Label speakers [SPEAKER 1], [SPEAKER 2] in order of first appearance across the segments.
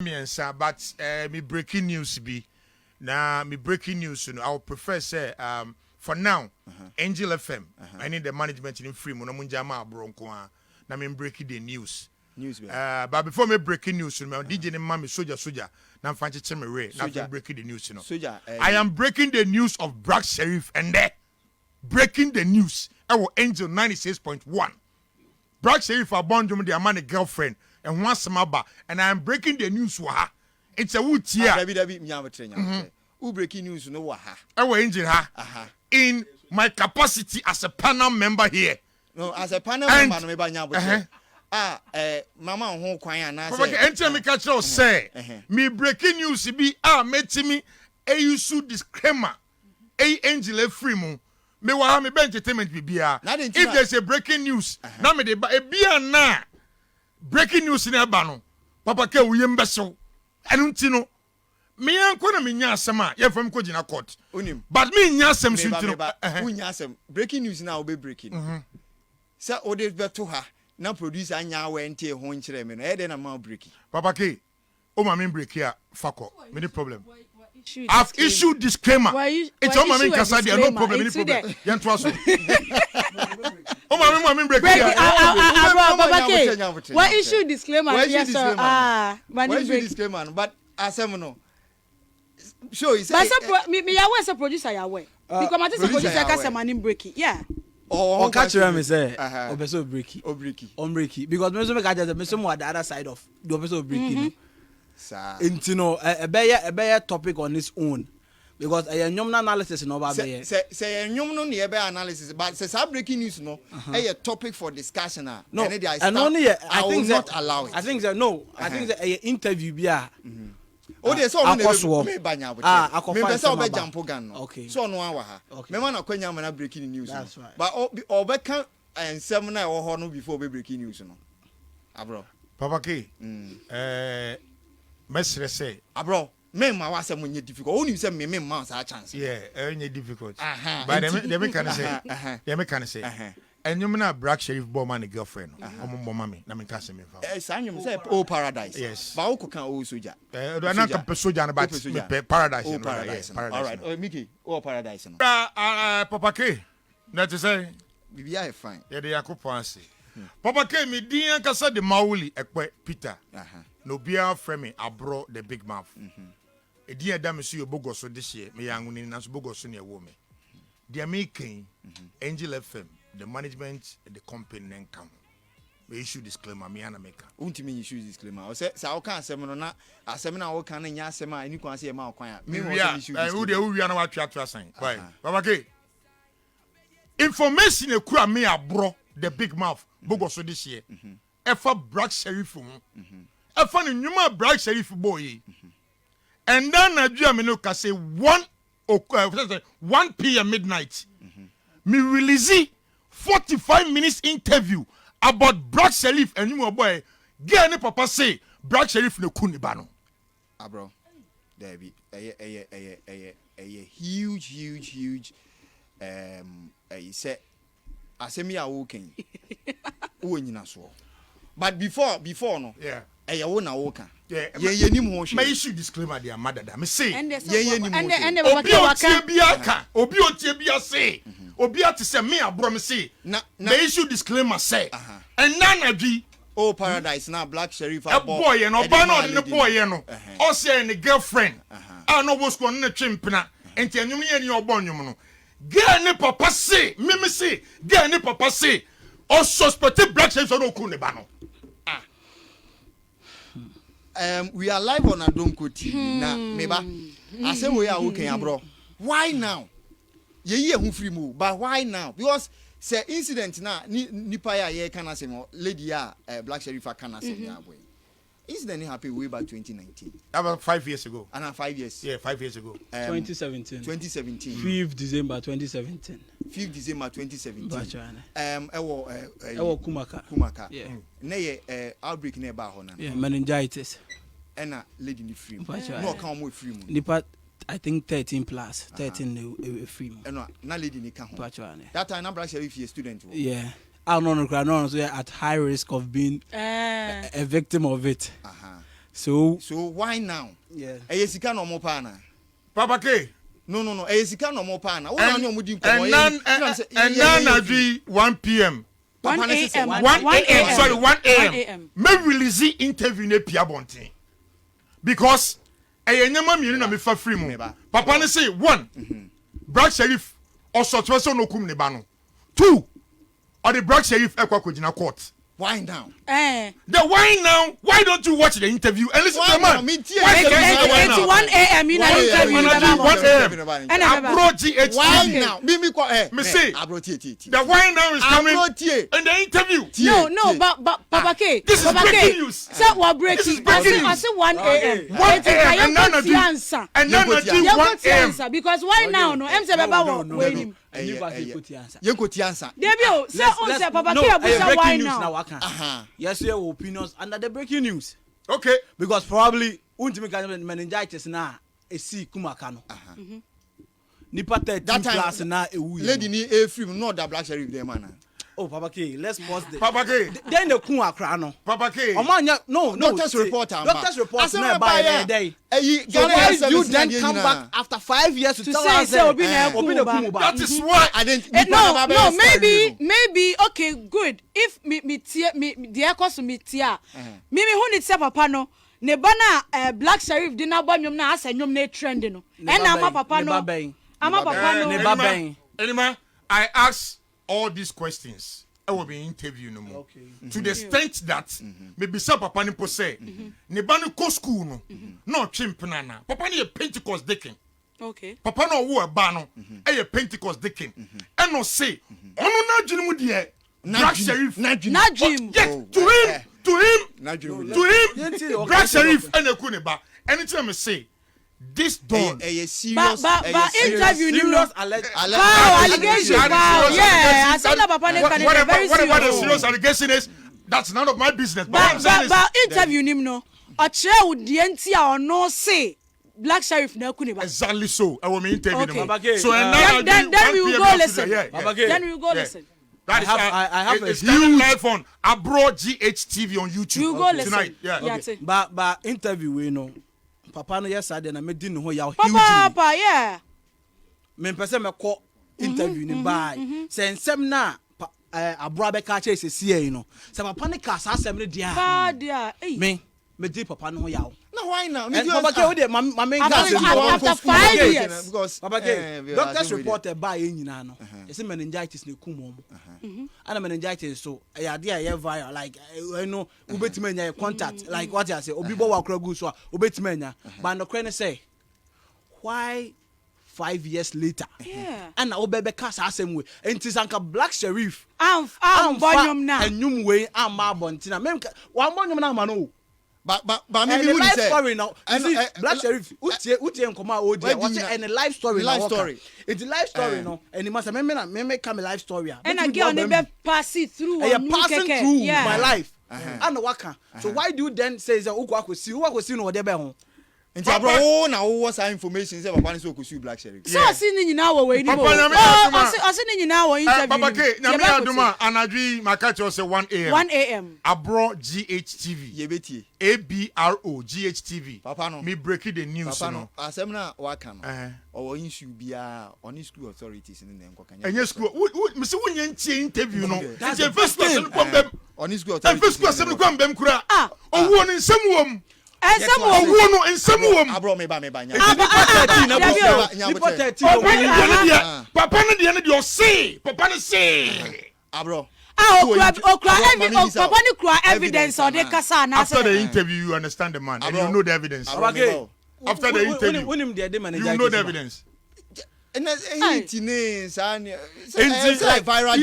[SPEAKER 1] But me breaking news be now me breaking news. I would prefer say for now Angel FM. I need the management in free. Mono munjama bronco. Na me breaking the news. But before me breaking news, me DJ ne mama soldier. Na fancy cheme re. Na breaking the news. I am breaking the news of Black Sheriff and there breaking the news. Our Angel 96.1. Black Sheriff abandoned their man girlfriend. And once and I am breaking the news for her. It's a wood here.
[SPEAKER 2] Who breaking news no waha?
[SPEAKER 1] Our engine her in my capacity as a panel member here.
[SPEAKER 2] No, as a panel member, Mama on Kwan na say.
[SPEAKER 1] Enter me catch us say. Me breaking news be met me a use disclaimer. A angel free moon. Me wa me be entertainment be bia. If there's a breaking news, na me de ba bia na. Breaking news in Abano. Papa ke uyem beso. Enuntino. Me anko na me nya asem a ye fam ko gina court. But me nya asem suntino.
[SPEAKER 2] Unya asem. Breaking news na obe breaking. Sa ode beto ha na producer anya we ntie ho nkire me no. E de na ma breaking. Papa
[SPEAKER 1] ke o ma me break here fako. Me the problem. I've issued disclaimer. It's on my main casadi, no problem, any problem. Yan twaso. Oh my break here.
[SPEAKER 3] Why issue disclaimer? Yes, sir.
[SPEAKER 2] Why issue disclaimer? But asemono. Sure, he said.
[SPEAKER 3] But me a producer ya we. Because my producer ka say manim breaking. Yeah.
[SPEAKER 4] Oh, catch me say. Obeso breaking.
[SPEAKER 2] On
[SPEAKER 4] breaking. Because me so make I me so more the other side of the obeso breaking. Into no a better topic on its own because a nyom analysis no ba be
[SPEAKER 2] say nyom no ne be analysis but say breaking news no a topic for discussion
[SPEAKER 4] no and only I think not allow it. I think that no I think that a interview bia
[SPEAKER 2] o dey so me banya bo me be say obe jampo gan no okay so no awa ha me ma na kwanya ma na breaking news but obe kan ensem na e wo ho no before obe breaking news no abro
[SPEAKER 1] Papa K Mestre say,
[SPEAKER 2] Abro, me ma was some difficult. Only say me ma sa chance.
[SPEAKER 1] Yeah, only difficult. But they can say, and you mean Black Sheriff Bowman girlfriend, or mommy, na me kase me fa.
[SPEAKER 2] Sanyum say oh paradise.
[SPEAKER 1] Yes.
[SPEAKER 2] Ba o kan o soja.
[SPEAKER 1] Do na ka soja na but paradise.
[SPEAKER 2] Oh paradise. All right. Oh Mickey, oh paradise no.
[SPEAKER 1] Papa K. That is say,
[SPEAKER 2] Bibia fine.
[SPEAKER 1] Yeah, they yakopon ase. Papa K me din kasa de Mauli ekwe Peter. No bia frame abro the big mouth. Edi adam so yobogo so this year me yangu na so bogo so ne wo me. Dia making Angel FM the management the company nenka. We issue disclaimer me ana meka.
[SPEAKER 2] Untimi issue disclaimer. O say sa o kan asem no na asem na o kan na nya asem a eni kwan say ma o kwan a. Me wo issue disclaimer. Who dey na wa twa asan. Why? Baba K. Information e kura me abro the big mouth bogo so this year. Efa Black Sheriff a funny Numa Black Sheriff boy. And then Nigeria Minoka say 1 p.m. midnight. Me release 45 minutes interview about Black Sheriff and you boy. Get any papa say Black Sheriff no kunibano. Bro. There be a huge I say asemi a walking. But before no.
[SPEAKER 1] Yeah.
[SPEAKER 2] Eye wo na wo kan ye nim ho hwe
[SPEAKER 1] me issue disclaimer dia madada me say
[SPEAKER 3] ye
[SPEAKER 2] nim ho
[SPEAKER 3] and
[SPEAKER 1] obi otie bia ka obi otie bia say obi ate say me abro me say me issue disclaimer say and nanadwi
[SPEAKER 2] oh paradise na Black Sheriff
[SPEAKER 1] boy no ba no ne boy no o say ne girlfriend no wo sko ne twempena enti anyum ye ne obonwum no girl ne papa say me say girl ne papa say o suspect Black Sheriff no ku ne ba no.
[SPEAKER 2] We are live on Adonko TV. Na meba. Asem we are okay, bro. Why now? Ye hu free move, but why now? Because say incident na nipa ya ye kana asem lady ya Black Sheriff kana asem ya boy. Incident happened way back 2019.
[SPEAKER 1] About 5 years ago.
[SPEAKER 2] And 5 years.
[SPEAKER 1] Yeah, 5 years ago.
[SPEAKER 4] 2017. 5th December 2017.
[SPEAKER 2] 5th December 2017.
[SPEAKER 4] Ewo Kumaka.
[SPEAKER 2] Yeah. Na outbreak na ba ho na.
[SPEAKER 4] Yeah, meningitis.
[SPEAKER 2] Ena lady ni free. No kan mo free mu.
[SPEAKER 4] Nipa I think 13 plus. 13 free mu.
[SPEAKER 2] Ena na lady ni kan ho. That time na Black Sheriff a student.
[SPEAKER 4] Yeah. I don't know, so at high risk of being a victim of it. So
[SPEAKER 5] why now?
[SPEAKER 4] Yeah.
[SPEAKER 5] Eyesika no mo pa na.
[SPEAKER 1] Papa K.
[SPEAKER 5] No. Eyesika no mo pa na.
[SPEAKER 1] And none agree 1 p.m.
[SPEAKER 3] 1 a.m.
[SPEAKER 1] 1 a.m. Sorry, 1 a.m. May release interview ne Pia Bontin. Because nyama mi na me fa free mu. Papa ne say 1. Black Sheriff also so no kum ne ba no. 2. Or the Black Sheriff ekwa kojina court.
[SPEAKER 5] Why now?
[SPEAKER 3] Eh.
[SPEAKER 1] The why now? Why don't you watch the interview and listen to the man?
[SPEAKER 3] It's 1 a.m. in an interview.
[SPEAKER 1] 1 a.m.
[SPEAKER 3] And
[SPEAKER 1] Abro GH.
[SPEAKER 5] Why now? Me
[SPEAKER 1] say
[SPEAKER 5] Abro T.
[SPEAKER 1] The why now is coming in the interview.
[SPEAKER 3] No, but Papa K.
[SPEAKER 1] This is breaking news.
[SPEAKER 3] Sir, what breaking?
[SPEAKER 1] This is breaking news.
[SPEAKER 3] I say 1 a.m.
[SPEAKER 1] 1 a.m. And none of you
[SPEAKER 3] answer.
[SPEAKER 1] And none of you 1 a.m.
[SPEAKER 3] Because why now? No, I'm saying about waiting.
[SPEAKER 5] Yenkoti answer.
[SPEAKER 3] Debio, say on say Papa K abusa why now?
[SPEAKER 4] Yes, your opinions under the breaking news.
[SPEAKER 1] Okay.
[SPEAKER 4] Because probably untimi meningitis na esi kumaka no. Nipa 13 class na ewu.
[SPEAKER 5] Lady ni Efrim no da Black Sheriff dem man.
[SPEAKER 4] Oh, Papa K, let's pause there.
[SPEAKER 1] Papa K.
[SPEAKER 4] Then the kun akra no.
[SPEAKER 1] Papa K.
[SPEAKER 5] No. Doctor's report
[SPEAKER 4] na by day.
[SPEAKER 5] You
[SPEAKER 4] then come back after 5 years to tell us
[SPEAKER 1] that is why
[SPEAKER 5] I didn't.
[SPEAKER 3] No, maybe okay, good. If me dear cause me tia. Me who need say papa no. Ne bana Black Sheriff di na banyom na asa nyom na trend no. And ama papa no. Ama papa no.
[SPEAKER 4] Ne babeng.
[SPEAKER 1] Anima, I ask all these questions. I will be interviewing no more. Okay. To the extent that maybe some papa ni say ne ba no ko school no. No chimpana na. Papa ni a Pentecost deacon.
[SPEAKER 3] Okay.
[SPEAKER 1] Papa no wo ba no. E Pentecost deacon. And no say ono na dwene mu de Black Sheriff
[SPEAKER 3] Najim.
[SPEAKER 1] Yes, to him Black Sheriff and ekune ba. Anytime me say this done.
[SPEAKER 3] But interview you know allegation. Yeah, I said that papa ne can very serious.
[SPEAKER 1] What the serious allegation is, that's none of my business.
[SPEAKER 3] But interview him no. A chair would the NT or no say Black Sheriff na kuniba.
[SPEAKER 1] Exactly so. I will be interviewing him.
[SPEAKER 3] So then we will go listen. Then we will go listen.
[SPEAKER 1] That is
[SPEAKER 4] I have
[SPEAKER 1] a huge live on Abroad GH TV on YouTube.
[SPEAKER 3] You go listen
[SPEAKER 1] tonight. Yeah.
[SPEAKER 4] But interview we know. Papa no yesterday na me di no ho ya huge.
[SPEAKER 3] Papa, yeah.
[SPEAKER 4] Me pese me call interview ni buy. Say nsem na abro abeka che sesi yi no. Say papa ne ka sa asem ne dia.
[SPEAKER 3] Ba dia.
[SPEAKER 4] Me di papa no ho ya.
[SPEAKER 5] No, why now?
[SPEAKER 4] Papa K, we dey
[SPEAKER 3] after 5 years.
[SPEAKER 5] Because
[SPEAKER 4] Papa K, doctor's report buy nyina no. You see meningitis na kum mo. And meningitis so ya dey viral like you know ubetime nya contact like what I say obibo wa kura gu so ubetime nya. But no kwen say why 5 years later?
[SPEAKER 3] Yeah.
[SPEAKER 4] And obebe ka sa asem we. Enti sanka Black Sheriff.
[SPEAKER 3] Am bonyom na.
[SPEAKER 4] Enyum we am ma bontina. Mem wa bonyom na ma no.
[SPEAKER 5] But maybe we
[SPEAKER 4] life
[SPEAKER 5] say
[SPEAKER 4] story now. Black Sheriff, utie nkoma odi. Watch any life story.
[SPEAKER 5] Life story.
[SPEAKER 4] It's life story no. And it must me come life story.
[SPEAKER 3] And again they be passing through.
[SPEAKER 4] Passing through my life. And waka. So why do you then say that uko akosi no de be ho?
[SPEAKER 5] Nti abro na wo sa information say papa ni so kosu Black Sheriff.
[SPEAKER 3] So asi ni nyina wo we ni bo. Asi ni nyina wo interview.
[SPEAKER 1] Papa K, nyame aduma anadwi makacho say 1 a.m.
[SPEAKER 3] 1 a.m.
[SPEAKER 1] Abro GH TV.
[SPEAKER 5] Yebetie.
[SPEAKER 1] ABRO GH TV.
[SPEAKER 5] Papa no.
[SPEAKER 1] Me breaking the news
[SPEAKER 5] Papa no. Asem na waka no. Owo issue bia on school authorities ni nko kanya.
[SPEAKER 1] Enye school. Me say wonye ntie interview no. That's the first question ko mbem.
[SPEAKER 5] On school authorities.
[SPEAKER 1] First question ko mbem kura. Owo ni nsem wom.
[SPEAKER 3] Ensem wo
[SPEAKER 1] no ensem wom.
[SPEAKER 5] Abro me ba nya.
[SPEAKER 1] Papa no de o say. Papa no say.
[SPEAKER 5] Abro.
[SPEAKER 3] Papa ni kura evidence or they kasa na.
[SPEAKER 1] After the interview you understand the man and you know the evidence. After the interview you know the evidence.
[SPEAKER 5] And like viral.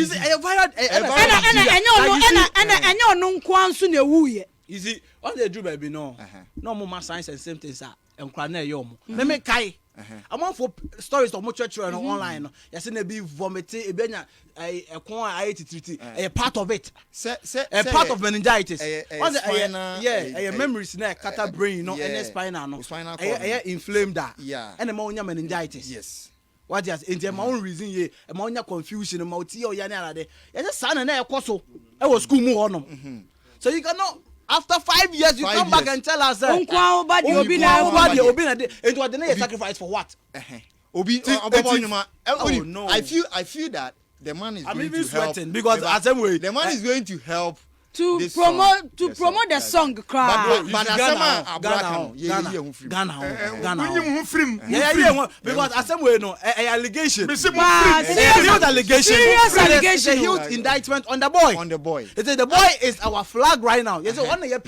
[SPEAKER 3] And no nkwansu na ewuye.
[SPEAKER 4] You see, all they do baby no. No more science and same things and cry na yom. Me kai. I'm on for stories of much church online. You see, be vomiting, a corn I ate a part of it. A part of meningitis. A memories na kata brain, no, and spinal, no, spinal inflamed that.
[SPEAKER 5] Yeah,
[SPEAKER 4] and ammonia meningitis.
[SPEAKER 5] Yes.
[SPEAKER 4] What just in my own reason, ye, ammonia confusion, a multi or yana. There's a son and a coso. I was school more on them. So you cannot. after 5 years you
[SPEAKER 5] 5
[SPEAKER 4] come back
[SPEAKER 5] years.
[SPEAKER 4] and tell us that
[SPEAKER 3] Unkwa obadi obi na
[SPEAKER 4] obi na into what the sacrifice for what?
[SPEAKER 5] Obi
[SPEAKER 4] no.
[SPEAKER 5] I feel that the man is
[SPEAKER 4] I'm
[SPEAKER 5] going
[SPEAKER 4] even
[SPEAKER 5] to help
[SPEAKER 4] sweating because at some way
[SPEAKER 5] the man is going to help
[SPEAKER 3] to
[SPEAKER 5] this
[SPEAKER 3] promote
[SPEAKER 5] song.
[SPEAKER 3] to promote the song
[SPEAKER 5] But
[SPEAKER 3] cry.
[SPEAKER 4] Ghana.
[SPEAKER 1] wonyim ho firim
[SPEAKER 4] Yeah, because at some way no allegation.
[SPEAKER 1] me se mo
[SPEAKER 3] Wow,
[SPEAKER 1] firim
[SPEAKER 4] It's a huge allegation.
[SPEAKER 3] serious
[SPEAKER 4] It's a
[SPEAKER 3] allegation.
[SPEAKER 4] huge indictment on the boy.
[SPEAKER 5] on the boy.
[SPEAKER 4] It is the boy is our flag right now. Yes, one year